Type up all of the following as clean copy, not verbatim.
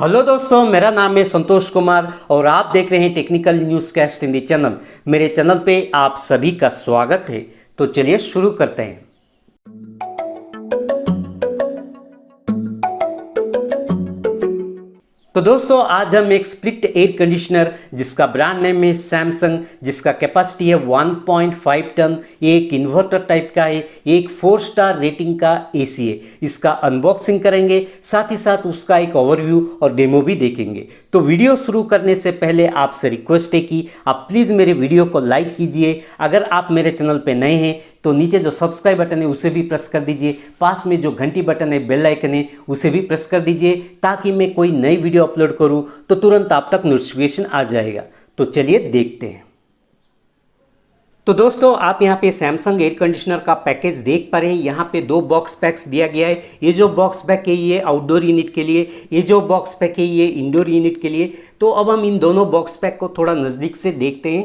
Hello दोस्तों, मेरा नाम है संतोष कुमार और आप देख रहे हैं technical news cast in the channel. मेरे चैनल पे आप सभी का स्वागत है। तो चलिए शुरू करते हैं। तो दोस्तों, आज हम एक स्प्लिट एयर कंडीशनर जिसका ब्रांड नेम है सैमसंग, जिसका कैपेसिटी है 1.5 टन, एक इन्वर्टर टाइप का है, एक 4 स्टार रेटिंग का एसी है। इसका अनबॉक्सिंग करेंगे, साथ ही साथ उसका एक ओवरव्यू और डेमो भी देखेंगे। तो वीडियो शुरू करने से पहले आपसे रिक्वेस्ट है कि आप प्लीज़ मेरे वीडियो को लाइक कीजिए। अगर आप मेरे चैनल पे नए हैं तो नीचे जो सब्सक्राइब बटन है उसे भी प्रेस कर दीजिए। पास में जो घंटी बटन है, बेल आइकन है, उसे भी प्रेस कर दीजिए ताकि मैं कोई नई वीडियो अपलोड करूं तो तुरंत आप तक नोटिफिकेशन आ जाएगा। तो चलिए देखते हैं। तो दोस्तों, आप यहाँ पे सैमसंग एयर कंडीशनर का पैकेज देख पा रहे हैं। यहाँ पे 2 बॉक्स पैक्स दिया गया है। ये जो बॉक्स पैक है ये आउटडोर यूनिट के लिए, ये जो बॉक्स पैक है ये इंडोर यूनिट के लिए। तो अब हम इन दोनों बॉक्स पैक को थोड़ा नज़दीक से देखते हैं।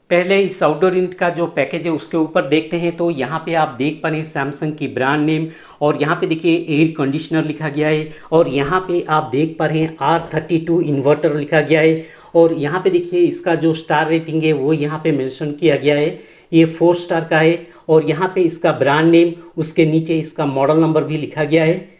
पहले इस आउटडोर यूनिट का जो पैकेज है उसके ऊपर देखते हैं। तो यहाँ पे आप देख पा रहे हैं सैमसंग की ब्रांड नेम, और यहाँ पे देखिए एयर कंडीशनर लिखा गया है, और यहाँ पे आप देख पा रहे हैं R32 इन्वर्टर लिखा गया है, और यहाँ पे देखिए इसका जो स्टार रेटिंग है वो यहाँ पे मेंशन किया गया है, ये 4 स्टार का है, और यहाँ पे इसका ब्रांड नेम, उसके नीचे इसका मॉडल नंबर भी लिखा गया है।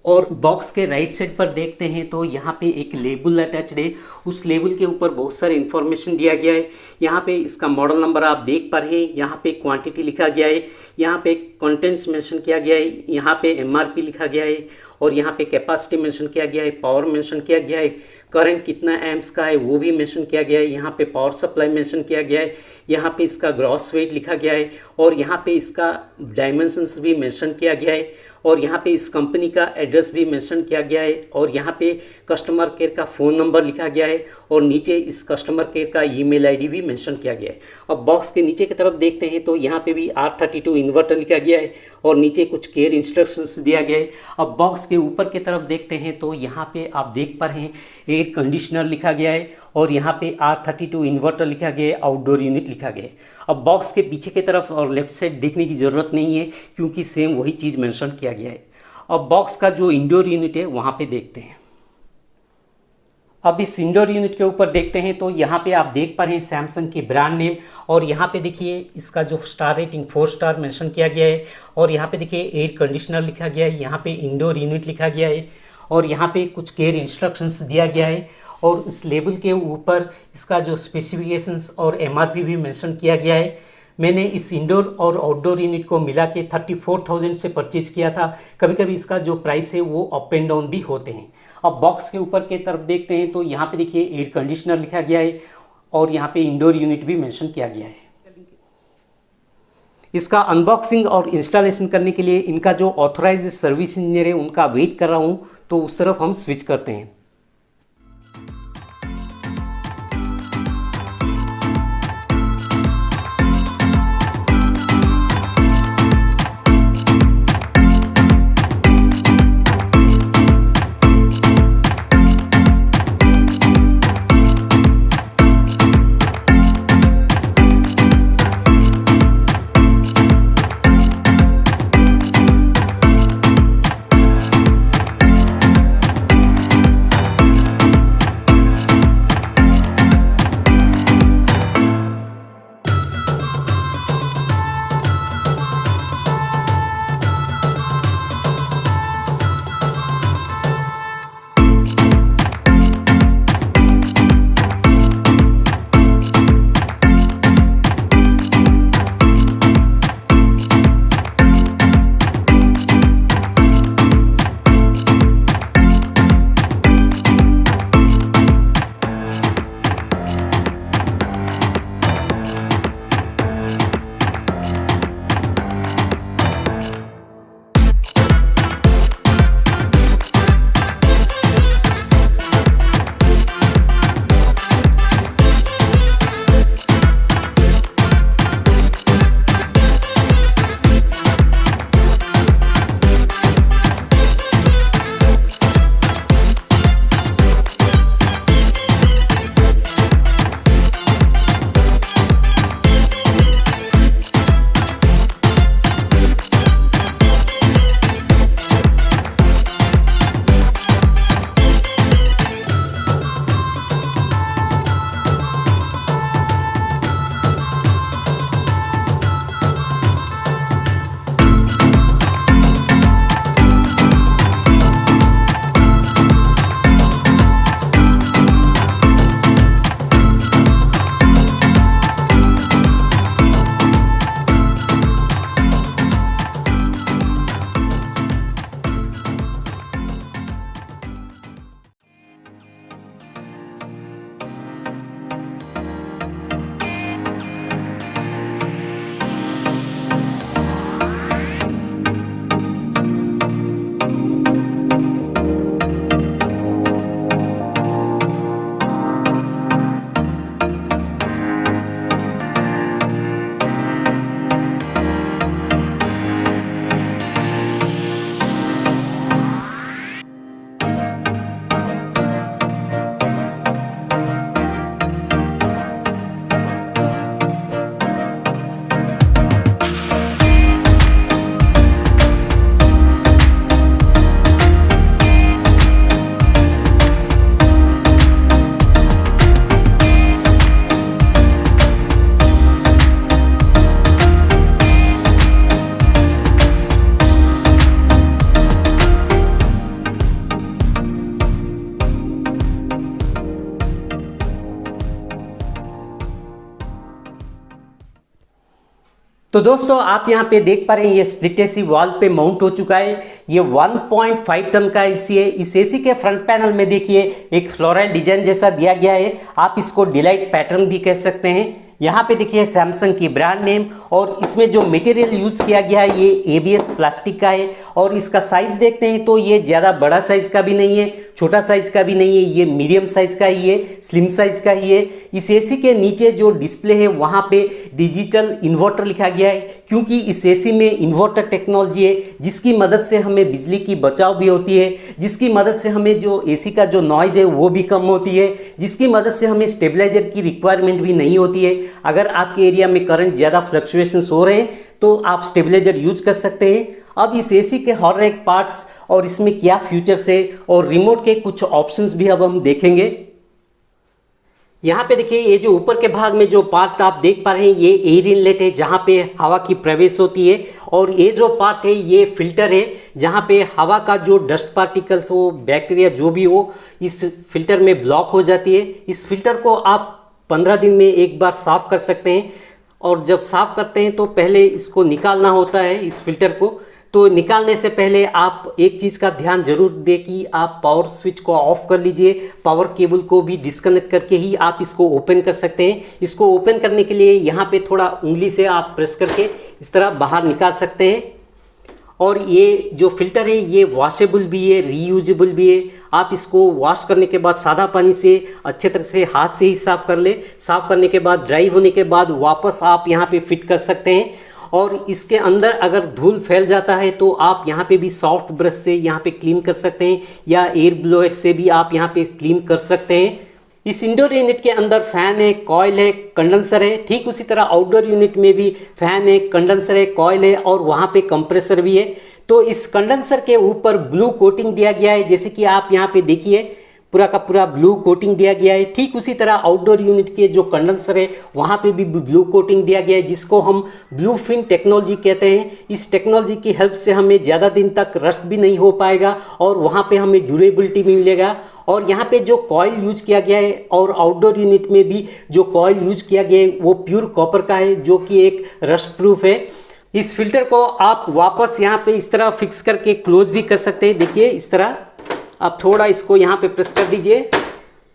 और बॉक्स के राइट साइड पर देखते हैं तो यहाँ पे एक लेबल अटैच्ड है। उस लेबल के ऊपर बहुत सारे इन्फॉर्मेशन दिया गया है। यहाँ पे इसका मॉडल नंबर आप देख पा रहे हैं, यहाँ पे क्वांटिटी लिखा गया है, यहाँ पे कंटेंट्स मेंशन किया गया है, यहाँ पे एमआरपी लिखा गया है, और यहाँ पे कैपेसिटी मेंशन किया गया है, पावर मेंशन किया गया है, करंट कितना एम्प्स का है वो भी मेंशन किया गया है, यहाँ पे पावर सप्लाई मेंशन किया गया है, यहाँ पे इसका ग्रॉस वेट लिखा गया है, और यहाँ पे इसका डायमेंशंस भी मेंशन किया गया है, और यहाँ पे इस कंपनी का एड्रेस भी मेंशन किया गया है, और यहाँ पे कस्टमर केयर का फ़ोन नंबर लिखा गया है, और नीचे इस कस्टमर केयर का ईमेल आईडी भी मेंशन किया गया है। अब बॉक्स के नीचे की तरफ देखते हैं तो यहाँ पे भी R32 इन्वर्टर लिखा गया है, और नीचे कुछ केयर इंस्ट्रक्शंस दिया गया है। अब बॉक्स के ऊपर की तरफ देखते हैं तो यहाँ पे आप देख पा रहे हैं एयर कंडीशनर लिखा गया है, और यहाँ पे R32 इन्वर्टर लिखा गया है, आउटडोर यूनिट लिखा गया है। अब बॉक्स के पीछे की तरफ और लेफ्ट साइड देखने की ज़रूरत नहीं है क्योंकि सेम वही चीज़ मेंशन किया गया है। अब बॉक्स का जो इंडोर यूनिट है वहाँ पे देखते हैं। अब इस इंडोर यूनिट के ऊपर देखते हैं तो यहाँ पे आप देख पा रहे हैं सैमसंग की ब्रांड नेम, और यहाँ पे देखिए इसका जो स्टार रेटिंग 4 स्टार मेंशन किया गया है, और यहाँ पे देखिए एयर कंडीशनर लिखा गया है, यहाँ पे इंडोर यूनिट लिखा गया है, और यहाँ पे कुछ केयर इंस्ट्रक्शंस दिया गया है, और इस लेबल के ऊपर इसका जो स्पेसिफिकेशंस और एमआरपी भी मेंशन किया गया है। मैंने इस इंडोर और आउटडोर यूनिट को मिला के 34,000 से परचेज किया था। कभी कभी इसका जो प्राइस है वो अप एंड डाउन भी होते हैं। अब बॉक्स के ऊपर की तरफ देखते हैं तो यहाँ पे देखिए एयर कंडीशनर लिखा गया है, और यहाँ पे इंडोर यूनिट भी मेंशन किया गया है। इसका अनबॉक्सिंग और इंस्टॉलेशन करने के लिए इनका जो ऑथराइज्ड सर्विस इंजीनियर है उनका वेट कर रहा हूँ, तो उस तरफ हम स्विच करते हैं। तो दोस्तों आप यहाँ पे देख पा रहे हैं ये स्प्लिट एसी वॉल पे माउंट हो चुका है। ये 1.5 टन का एसी है। इस एसी के फ्रंट पैनल में देखिए एक फ्लोरल डिजाइन जैसा दिया गया है, आप इसको डिलाइट पैटर्न भी कह सकते हैं। यहाँ पे देखिए सैमसंग की ब्रांड नेम, और इसमें जो मटेरियल यूज किया गया है ये एबीएस प्लास्टिक का है। और इसका साइज देखते हैं तो ये ज़्यादा बड़ा साइज का भी नहीं है, छोटा साइज का भी नहीं है, ये मीडियम साइज का ही है, स्लिम साइज का ही है। इस एसी के नीचे जो डिस्प्ले है वहाँ पे डिजिटल इन्वर्टर लिखा गया है, क्योंकि इस एसी में इन्वर्टर टेक्नोलॉजी है जिसकी मदद से हमें बिजली की बचाव भी होती है, जिसकी मदद से हमें जो एसी का जो नॉइज है वो भी कम होती है, जिसकी मदद से हमें स्टेबलाइजर की रिक्वायरमेंट भी नहीं होती है। अगर आपके एरिया में करंट ज़्यादा फ्लक्चुएशंस हो रहे हैं तो आप स्टेबलाइजर यूज कर सकते हैं। अब इस एसी के हर एक पार्ट्स और इसमें क्या फीचर्स है और रिमोट के कुछ ऑप्शंस भी अब हम देखेंगे। यहाँ पे देखिए ये जो ऊपर के भाग में जो पार्ट आप देख पा रहे हैं ये एयर इनलेट है जहाँ पे हवा की प्रवेश होती है, और ये जो पार्ट है ये फिल्टर है जहाँ पे हवा का जो डस्ट पार्टिकल्स हो, बैक्टीरिया जो भी हो, इस फिल्टर में ब्लॉक हो जाती है। इस फिल्टर को आप 15 दिन में एक बार साफ कर सकते हैं, और जब साफ करते हैं तो पहले इसको निकालना होता है इस फिल्टर को। तो निकालने से पहले आप एक चीज़ का ध्यान जरूर दें कि आप पावर स्विच को ऑफ कर लीजिए, पावर केबल को भी डिस्कनेक्ट करके ही आप इसको ओपन कर सकते हैं। इसको ओपन करने के लिए यहाँ पे थोड़ा उंगली से आप प्रेस करके इस तरह बाहर निकाल सकते हैं। और ये जो फिल्टर है ये वॉशेबल भी है, रीयूजेबल भी है। आप इसको वॉश करने के बाद सादा पानी से अच्छे तरह से हाथ से ही साफ कर ले। साफ करने के बाद ड्राई होने के बाद वापस आप यहाँ पे फिट कर सकते हैं। और इसके अंदर अगर धूल फैल जाता है तो आप यहाँ पे भी सॉफ्ट ब्रश से यहाँ पे क्लीन कर सकते हैं, या एयर ब्लोअर से भी आप यहाँ पे क्लीन कर सकते हैं। इस इंडोर यूनिट के अंदर फैन है, कॉइल है, कंडेंसर है। ठीक उसी तरह आउटडोर यूनिट में भी फैन है, कंडेंसर है, कॉइल है और वहाँ पे कंप्रेसर भी है। तो इस कंडेंसर के ऊपर ब्लू कोटिंग दिया गया है, जैसे कि आप यहाँ पे देखिए पूरा का पूरा ब्लू कोटिंग दिया गया है। ठीक उसी तरह आउटडोर यूनिट के जो कंडेंसर है वहाँ पे भी ब्लू कोटिंग दिया गया है, जिसको हम ब्लू फिन टेक्नोलॉजी कहते हैं। इस टेक्नोलॉजी की हेल्प से हमें ज़्यादा दिन तक रस्ट भी नहीं हो पाएगा और वहाँ पे हमें ड्यूरेबिलिटी भी मिलेगा। और यहाँ पे जो कॉइल यूज किया गया है और आउटडोर यूनिट में भी जो कॉइल यूज किया गया है वो प्योर कॉपर का है, जो कि एक रस्ट प्रूफ है। इस फिल्टर को आप वापस यहाँ पे इस तरह फिक्स करके क्लोज भी कर सकते हैं। देखिए इस तरह आप थोड़ा इसको यहाँ पे प्रेस कर दीजिए,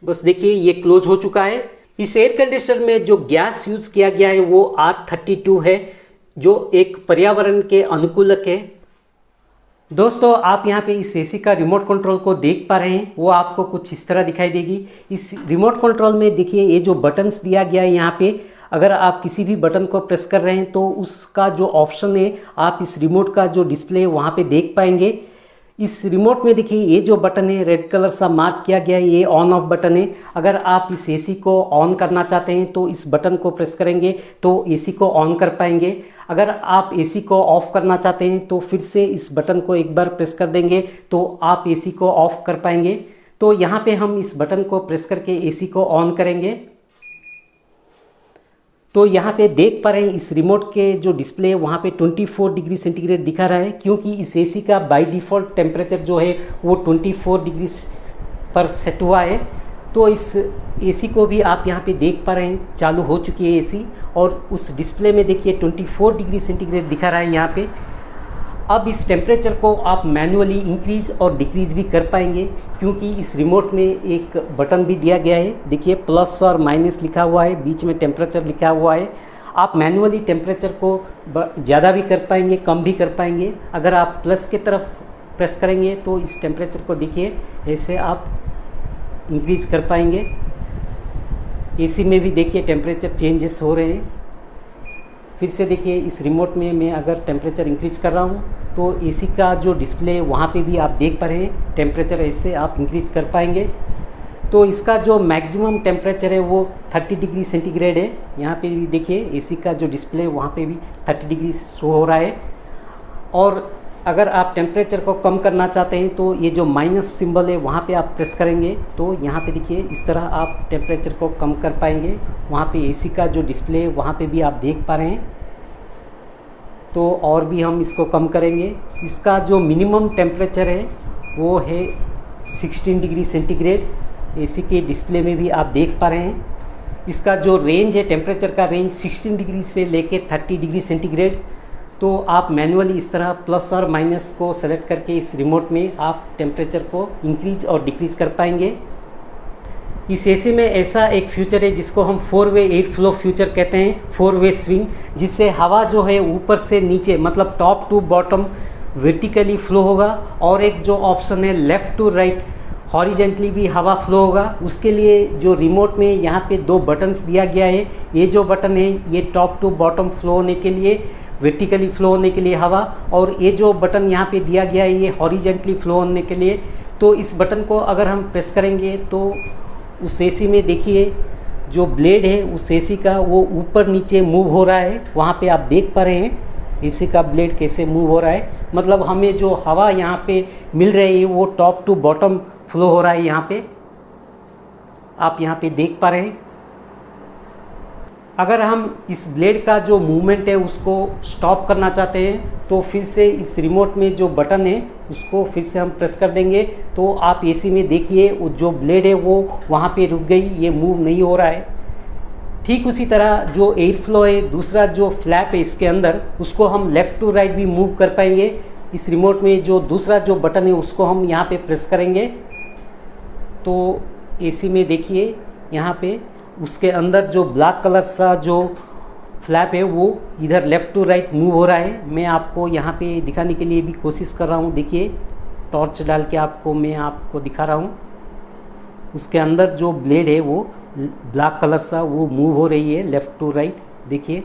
बस देखिए ये क्लोज हो चुका है। इस एयर कंडीशनर में जो गैस यूज किया गया है वो R32 है, जो एक पर्यावरण के अनुकूलक है। दोस्तों आप यहाँ पे इस एसी का रिमोट कंट्रोल को देख पा रहे हैं, वो आपको कुछ इस तरह दिखाई देगी। इस रिमोट कंट्रोल में देखिए ये जो बटन्स दिया गया है यहाँ पे, अगर आप किसी भी बटन को प्रेस कर रहे हैं तो उसका जो ऑप्शन है आप इस रिमोट का जो डिस्प्ले है वहाँ पे देख पाएंगे। इस रिमोट में देखिए ये जो बटन है रेड कलर सा मार्क किया गया है, ये ऑन ऑफ बटन है। अगर आप इस एसी को ऑन करना चाहते हैं तो इस बटन को प्रेस करेंगे तो एसी को ऑन कर पाएंगे। अगर आप एसी को ऑफ़ करना चाहते हैं तो फिर से इस बटन को एक बार प्रेस कर देंगे तो आप एसी को ऑफ़ कर पाएंगे। तो यहाँ पे हम इस बटन को प्रेस करके एसी को ऑन करेंगे। तो यहाँ पे देख पा रहे हैं इस रिमोट के जो डिस्प्ले है वहाँ पे 24 डिग्री सेंटीग्रेड दिखा रहा है, क्योंकि इस एसी का बाय डिफ़ॉल्ट टेम्परेचर जो है वो 24 डिग्री पर सेट हुआ है। तो इस एसी को भी आप यहाँ पे देख पा रहे हैं चालू हो चुकी है एसी, और उस डिस्प्ले में देखिए 24 डिग्री सेंटीग्रेड दिखा रहा है यहाँ पे। अब इस टेम्परेचर को आप मैनुअली इंक्रीज और डिक्रीज भी कर पाएंगे, क्योंकि इस रिमोट में एक बटन भी दिया गया है। देखिए प्लस और माइनस लिखा हुआ है, बीच में टेम्परेचर लिखा हुआ है। आप मैनुअली टेम्परेचर को ज़्यादा भी कर पाएंगे, कम भी कर पाएंगे। अगर आप प्लस की तरफ प्रेस करेंगे तो इस टेम्परेचर को देखिए ऐसे आप इंक्रीज कर पाएंगे। एसी में भी देखिए टेम्परेचर चेंजेस हो रहे हैं। फिर से देखिए इस रिमोट में मैं अगर टेम्परेचर इंक्रीज कर रहा हूँ तो एसी का जो डिस्प्ले है वहाँ पे भी आप देख पा रहे हैं टेम्परेचर ऐसे आप इंक्रीज कर पाएंगे। तो इसका जो मैक्सिमम टेम्परेचर है वो 30 डिग्री सेंटीग्रेड है। यहाँ पे भी देखिए एसी का जो डिस्प्ले है वहाँ पे भी 30 डिग्री शो हो रहा है। और अगर आप टेम्परेचर को कम करना चाहते हैं तो ये जो माइनस सिंबल है वहाँ पे आप प्रेस करेंगे तो यहाँ पे देखिए इस तरह आप टेम्परेचर को कम कर पाएंगे। वहाँ पे एसी का जो डिस्प्ले है वहाँ पे भी आप देख पा रहे हैं। तो और भी हम इसको कम करेंगे। इसका जो मिनिमम टेम्परेचर है वो है 16 डिग्री सेंटीग्रेड। एसी के डिस्प्ले में भी आप देख पा रहे हैं। इसका जो रेंज है, टेम्परेचर का रेंज 16 डिग्री से लेके 30 डिग्री सेंटीग्रेड। तो आप मैनुअली इस तरह प्लस और माइनस को सेलेक्ट करके इस रिमोट में आप टेम्परेचर को इंक्रीज और डिक्रीज कर पाएंगे। इस एसी में ऐसा एक फीचर है जिसको हम 4-वे एयर फ्लो फीचर कहते हैं, 4-वे स्विंग, जिससे हवा जो है ऊपर से नीचे मतलब top to bottom vertically flow होगा, और एक जो ऑप्शन है लेफ़्ट टू राइट हॉरिजेंटली भी हवा फ्लो होगा। उसके लिए जो रिमोट में यहाँ पे 2 बटन्स दिया गया है। ये जो बटन है ये टॉप टू बॉटम फ्लो होने के लिए, वर्टिकली फ्लो होने के लिए हवा, और ये जो बटन यहाँ पे दिया गया है ये हॉरिजेंटली फ्लो होने के लिए। तो इस बटन को अगर हम प्रेस करेंगे तो उस एसी में देखिए जो ब्लेड है उस एसी का वो ऊपर नीचे मूव हो रहा है। वहाँ पे आप देख पा रहे हैं एसी का ब्लेड कैसे मूव हो रहा है, मतलब हमें जो हवा यहाँ पे मिल रही है वो टॉप टू बॉटम फ्लो हो रहा है। यहाँ पे आप यहाँ पे देख पा रहे हैं। अगर हम इस ब्लेड का जो मूवमेंट है उसको स्टॉप करना चाहते हैं तो फिर से इस रिमोट में जो बटन है उसको फिर से हम प्रेस कर देंगे, तो आप एसी में देखिए वो जो ब्लेड है वो वहाँ पे रुक गई, ये मूव नहीं हो रहा है। ठीक उसी तरह जो एयर फ्लो है, दूसरा जो फ्लैप है इसके अंदर, उसको हम लेफ़्ट टू राइट भी मूव कर पाएंगे। इस रिमोट में जो दूसरा जो बटन है उसको हम यहाँ पे प्रेस करेंगे तो एसी में देखिए यहाँ पे उसके अंदर जो ब्लैक कलर सा जो फ्लैप है वो इधर लेफ़्ट टू राइट मूव हो रहा है। मैं आपको यहाँ पे दिखाने के लिए भी कोशिश कर रहा हूँ। देखिए टॉर्च डाल के मैं आपको दिखा रहा हूँ। उसके अंदर जो ब्लेड है वो ब्लैक कलर सा वो मूव हो रही है लेफ़्ट टू राइट। देखिए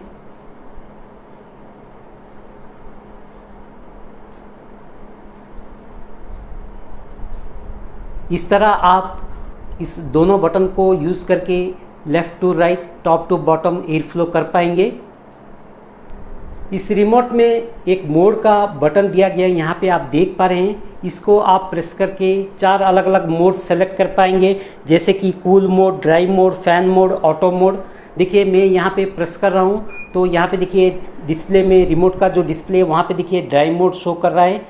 इस तरह आप इस दोनों बटन को यूज़ करके left to right, top to bottom air flow कर पाएंगे। इस रिमोट में एक मोड का बटन दिया गया है, यहाँ पे आप देख पा रहे हैं। इसको आप प्रेस करके 4 अलग अलग मोड सेलेक्ट कर पाएंगे, जैसे कि cool mode, dry mode, fan mode, auto mode. देखिए मैं यहाँ पे प्रेस कर रहा हूँ तो यहाँ पे देखिए डिस्प्ले में रिमोट का जो डिस्प्ले है वहाँ पे देखिए ड्राई मोड शो कर रहा है।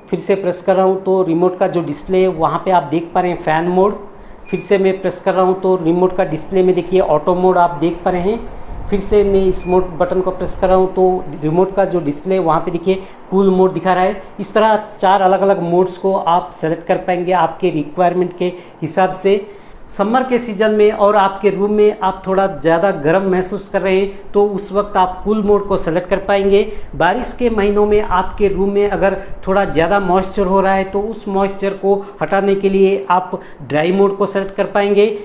फिर से प्रेस कर रहा हूँ तो रिमोट का जो डिस्प्ले है वहाँ पे आप देख पा रहे हैं फैन मोड। फिर से मैं प्रेस कर रहा हूँ तो रिमोट का डिस्प्ले में देखिए ऑटो मोड आप देख पा रहे हैं। फिर से मैं इस मोड बटन को प्रेस कर रहा हूँ तो रिमोट का जो डिस्प्ले है वहाँ पे देखिए कूल मोड दिखा रहा है। इस तरह 4 अलग अलग मोड्स को आप सेलेक्ट कर पाएंगे आपके रिक्वायरमेंट के हिसाब से। समर के सीज़न में और आपके रूम में आप थोड़ा ज़्यादा गर्म महसूस कर रहे हैं तो उस वक्त आप कूल मोड को सेलेक्ट कर पाएंगे। बारिश के महीनों में आपके रूम में अगर थोड़ा ज़्यादा मॉइस्चर हो रहा है तो उस मॉइस्चर को हटाने के लिए आप ड्राई मोड को सेलेक्ट कर पाएंगे।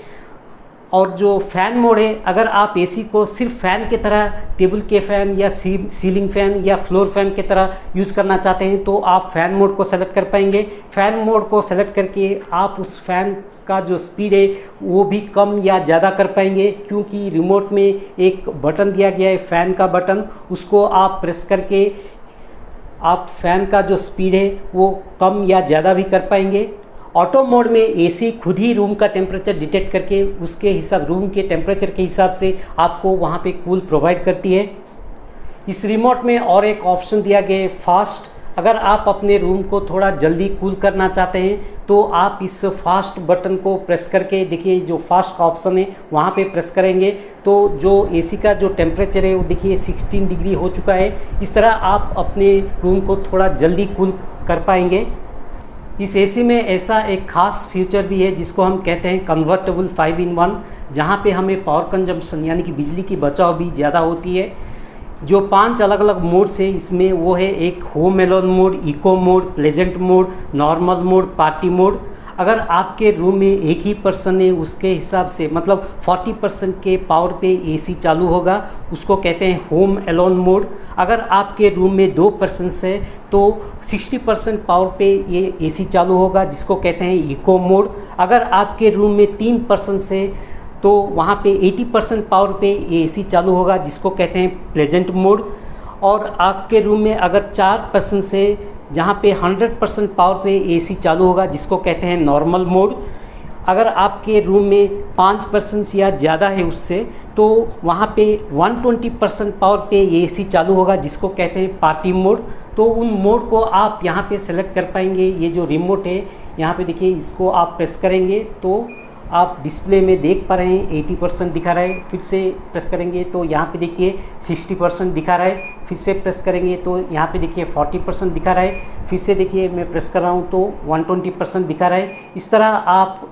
और जो फ़ैन मोड है, अगर आप एसी को सिर्फ फ़ैन की तरह, टेबल के फ़ैन या सीलिंग फ़ैन या फ्लोर फ़ैन की तरह यूज़ करना चाहते हैं तो आप फ़ैन मोड को सेलेक्ट कर पाएंगे। फ़ैन मोड को सेलेक्ट करके आप उस फ़ैन का जो स्पीड है वो भी कम या ज़्यादा कर पाएंगे, क्योंकि रिमोट में एक बटन दिया गया है फ़ैन का बटन, उसको आप प्रेस करके आप फ़ैन का जो स्पीड है वो कम या ज़्यादा भी कर पाएंगे। ऑटो मोड में एसी खुद ही रूम का टेम्परेचर डिटेक्ट करके उसके हिसाब, रूम के टेम्परेचर के हिसाब से आपको वहाँ पे कूल प्रोवाइड करती है। इस रिमोट में और एक ऑप्शन दिया गया है फास्ट। अगर आप अपने रूम को थोड़ा जल्दी कूल करना चाहते हैं तो आप इस फास्ट बटन को प्रेस करके देखिए जो फास्ट का ऑप्शन है वहाँ पे प्रेस करेंगे तो जो एसी का जो टेम्परेचर है वो देखिए 16 डिग्री हो चुका है। इस तरह आप अपने रूम को थोड़ा जल्दी कूल कर पाएंगे। इस एसी में ऐसा एक ख़ास फीचर भी है जिसको हम कहते हैं कन्वर्टेबल 5-in-1, जहाँ पे हमें पावर कंजम्पशन यानी कि बिजली की बचाव भी ज़्यादा होती है। जो 5 अलग अलग मोड्स है इसमें वो है एक home alone mode, eco mode, pleasant mode, normal mode, party mode. अगर आपके रूम में एक ही पर्सन है उसके हिसाब से मतलब 40% के पावर पे एसी चालू होगा, उसको कहते हैं होम एलोन मोड। अगर आपके रूम में 2 पर्सन है तो 60% पावर पे ये एसी चालू होगा, जिसको कहते हैं इको मोड। अगर आपके रूम में 3 पर्सन है तो वहाँ पे 80% पावर पे ये एसी चालू होगा, जिसको कहते हैं प्लेजेंट मोड। और आपके रूम में अगर 4 पर्सन है जहाँ पे 100% पावर पे एसी चालू होगा, जिसको कहते हैं नॉर्मल मोड। अगर आपके रूम में 5 पर्सन या ज़्यादा है उससे तो वहाँ पे 120% पावर पे एसी चालू होगा, जिसको कहते हैं पार्टी मोड। तो उन मोड को आप यहाँ पे सेलेक्ट कर पाएंगे। ये जो रिमोट है यहाँ पे देखिए, इसको आप प्रेस करेंगे तो आप डिस्प्ले में देख पा रहे हैं 80% दिखा रहा है। फिर से प्रेस करेंगे तो यहाँ पे देखिए 60% दिखा रहा है। फिर से प्रेस करेंगे तो यहाँ पे देखिए 40% दिखा रहा है। फिर से देखिए मैं प्रेस कर रहा हूँ तो 120% दिखा रहा है। इस तरह आप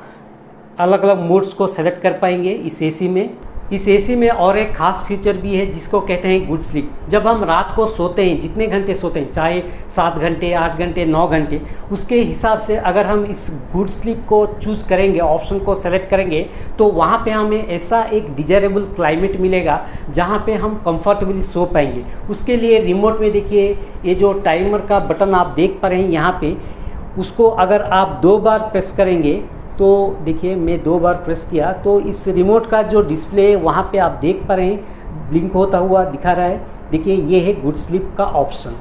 अलग अलग मोड्स को सेलेक्ट कर पाएंगे इस एसी में। इस एसी में और एक ख़ास फीचर भी है जिसको कहते हैं गुड स्लीप। जब हम रात को सोते हैं, जितने घंटे सोते हैं, चाहे 7 घंटे, 8 घंटे, 9 घंटे, उसके हिसाब से अगर हम इस गुड स्लीप को चूज़ करेंगे, ऑप्शन को सेलेक्ट करेंगे, तो वहाँ पे हमें ऐसा एक डिजायरेबल क्लाइमेट मिलेगा जहाँ पे हम कंफर्टेबली सो पाएंगे। उसके लिए रिमोट में देखिए ये जो टाइमर का बटन आप देख पा रहे हैं यहाँ पे, उसको अगर आप 2 बार प्रेस करेंगे तो देखिए मैं 2 बार प्रेस किया तो इस रिमोट का जो डिस्प्ले वहाँ पे आप देख पा रहे हैं ब्लिंक होता हुआ दिखा रहा है। देखिए ये है गुड स्लीप का ऑप्शन।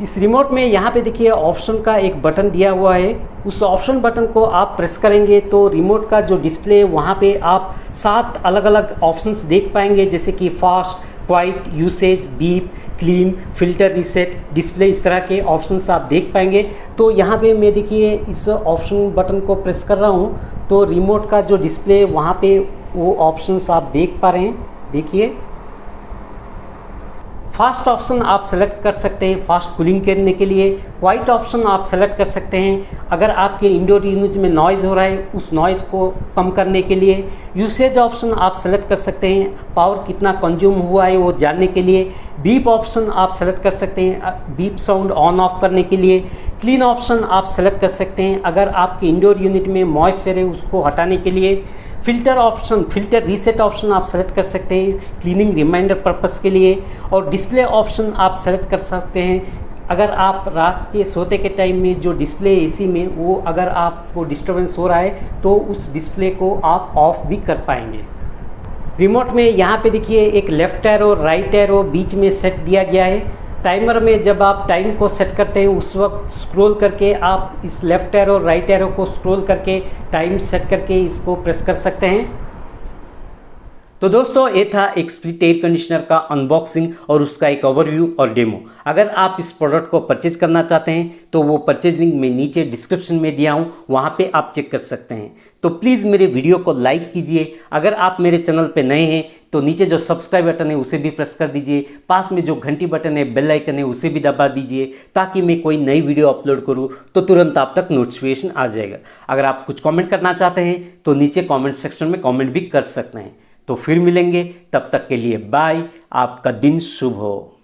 इस रिमोट में यहाँ पे देखिए ऑप्शन का एक बटन दिया हुआ है। उस ऑप्शन बटन को आप प्रेस करेंगे तो रिमोट का जो डिस्प्ले वहाँ पे आप 7 अलग अलग ऑप्शंस देख पाएंगे, जैसे कि fast, quite, usage, beep, clean, filter, reset, display, इस तरह के ऑप्शंस आप देख पाएंगे। तो यहाँ पे मैं देखिए इस ऑप्शन बटन को प्रेस कर रहा हूँ तो रिमोट का जो डिस्प्ले वहाँ पे वो ऑप्शंस आप देख पा रहे हैं। देखिए फास्ट ऑप्शन आप सेलेक्ट कर सकते हैं फास्ट कूलिंग करने के लिए। क्वाइट ऑप्शन आप सेलेक्ट कर सकते हैं अगर आपके इंडोर यूनिट में नॉइज़ हो रहा है उस नॉइज़ को कम करने के लिए। यूसेज ऑप्शन आप सेलेक्ट कर सकते हैं पावर कितना कंज्यूम हुआ है वो जानने के लिए। बीप ऑप्शन आप सेलेक्ट कर सकते हैं बीप साउंड ऑन ऑफ करने के लिए। क्लीन ऑप्शन आप सेलेक्ट कर सकते हैं अगर आपके इंडोर यूनिट में मॉइस्चर है उसको हटाने के लिए। Filter option, filter reset option आप सेलेक्ट कर सकते हैं क्लीनिंग रिमाइंडर पर्पस के लिए। और डिस्प्ले ऑप्शन आप सेलेक्ट कर सकते हैं अगर आप रात के सोते के टाइम में जो डिस्प्ले एसी में वो अगर आपको डिस्टर्बेंस हो रहा है तो उस डिस्प्ले को आप ऑफ भी कर पाएंगे। रिमोट में यहाँ पे देखिए एक लेफ्ट एरो, राइट एरो बीच में सेट दिया गया है। टाइमर में जब आप टाइम को सेट करते हैं उस वक्त स्क्रॉल करके आप इस लेफ्ट एरो, राइट एरो को स्क्रॉल करके टाइम सेट करके इसको प्रेस कर सकते हैं। तो दोस्तों ये था एक स्प्लिट एयर कंडीशनर का अनबॉक्सिंग और उसका एक ओवरव्यू और डेमो। अगर आप इस प्रोडक्ट को परचेज करना चाहते हैं तो वो परचेज लिंक मैं नीचे डिस्क्रिप्शन में दिया हूँ, वहाँ पे आप चेक कर सकते हैं। तो प्लीज़ मेरे वीडियो को लाइक कीजिए। अगर आप मेरे चैनल पे नए हैं तो नीचे जो सब्सक्राइब बटन है उसे भी प्रेस कर दीजिए। पास में जो घंटी बटन है, बेल आइकन है, उसे भी दबा दीजिए ताकि मैं कोई नई वीडियो अपलोड करूँ तो तुरंत आप तक नोटिफिकेशन आ जाएगा। अगर आप कुछ कमेंट करना चाहते हैं तो नीचे कमेंट सेक्शन में कमेंट भी कर सकते हैं। तो फिर मिलेंगे, तब तक के लिए बाय। आपका दिन शुभ हो।